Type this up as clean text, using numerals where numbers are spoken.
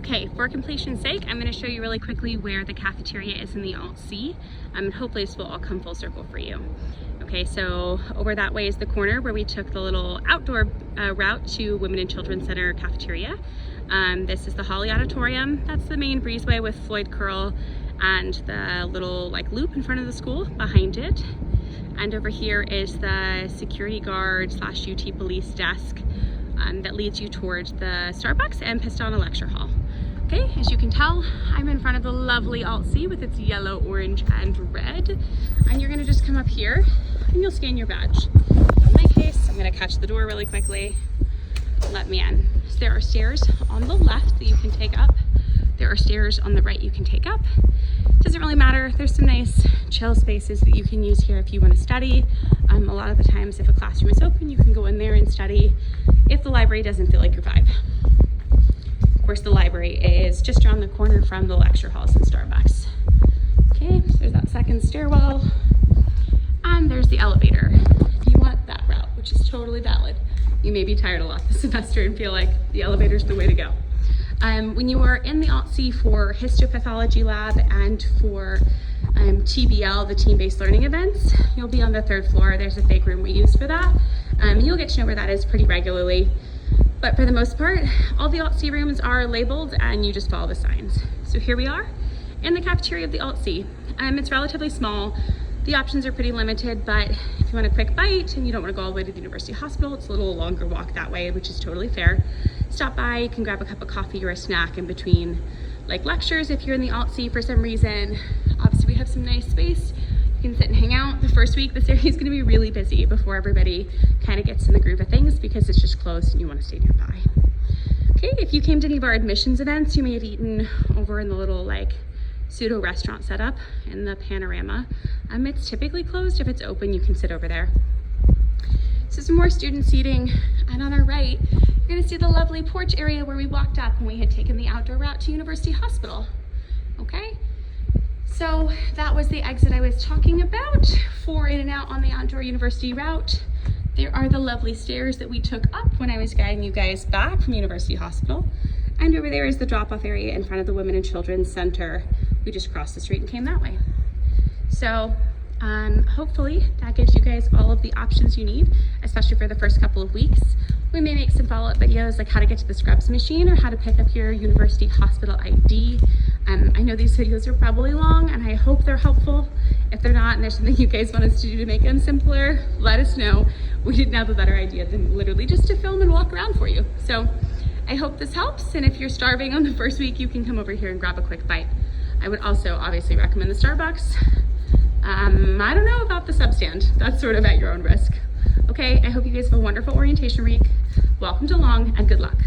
Okay, for completion's sake, I'm going to show you really quickly where the cafeteria is in the Alt-C, and hopefully this will all come full circle for you. Okay, so over that way is the corner where we took the little outdoor route to Women and Children Center cafeteria. This is the Holly Auditorium. That's the main breezeway with Floyd Curl and the little loop in front of the school behind it. And over here is the security guard / UT police desk that leads you towards the Starbucks and Pistana lecture hall. Okay, as you can tell, I'm in front of the lovely Alt-C with its yellow, orange, and red. And you're gonna just come up here and you'll scan your badge. In my case, I'm gonna catch the door really quickly. Let me in. So there are stairs on the left that you can take up. There are stairs on the right you can take up. Doesn't really matter. There's some nice chill spaces that you can use here if you want to study. A lot of the times if a classroom is open, you can go in there and study if the library doesn't feel like your vibe. Of course, the library is just around the corner from the lecture halls and Starbucks. Okay, so there's that second stairwell. And there's the elevator. If you want that route, which is totally valid. You may be tired a lot this semester and feel like the elevator's the way to go. When you are in the Alt-C for histopathology lab and for TBL, the team-based learning events, you'll be on the 3rd floor. There's a big room we use for that. You'll get to know where that is pretty regularly. But for the most part, all the Alt-C rooms are labeled and you just follow the signs. So here we are in the cafeteria of the Alt-C. It's relatively small. The options are pretty limited, but if you want a quick bite and you don't want to go all the way to the University Hospital, it's a little longer walk that way, which is totally fair. Stop by, you can grab a cup of coffee or a snack in between lectures if you're in the Alt-C for some reason. Obviously we have some nice space. You can sit and hang out. The first week this area is going to be really busy before everybody kind of gets in the groove of things because it's just closed and you want to stay nearby. Okay, if you came to any of our admissions events, you may have eaten over in the little pseudo restaurant setup in the panorama. It's typically closed. If it's open, you can sit over there. So some more student seating, and on our right, you're gonna see the lovely porch area where we walked up when we had taken the outdoor route to University Hospital. Okay, so that was the exit I was talking about for in and out on the outdoor university route. There are the lovely stairs that we took up when I was guiding you guys back from University Hospital. And over there is the drop-off area in front of the Women and Children's Center. We just crossed the street and came that way. So hopefully that gives you guys all of the options you need, especially for the first couple of weeks. We may make some follow-up videos like how to get to the scrubs machine or how to pick up your University Hospital ID. I know these videos are probably long and I hope they're helpful. If they're not and there's something you guys want us to do to make them simpler, let us know. We didn't have a better idea than literally just to film and walk around for you. So I hope this helps, and if you're starving on the first week, you can come over here and grab a quick bite. I would also obviously recommend the Starbucks. I don't know about the substand. That's sort of at your own risk. Okay, I hope you guys have a wonderful orientation week. Welcome to Long and good luck.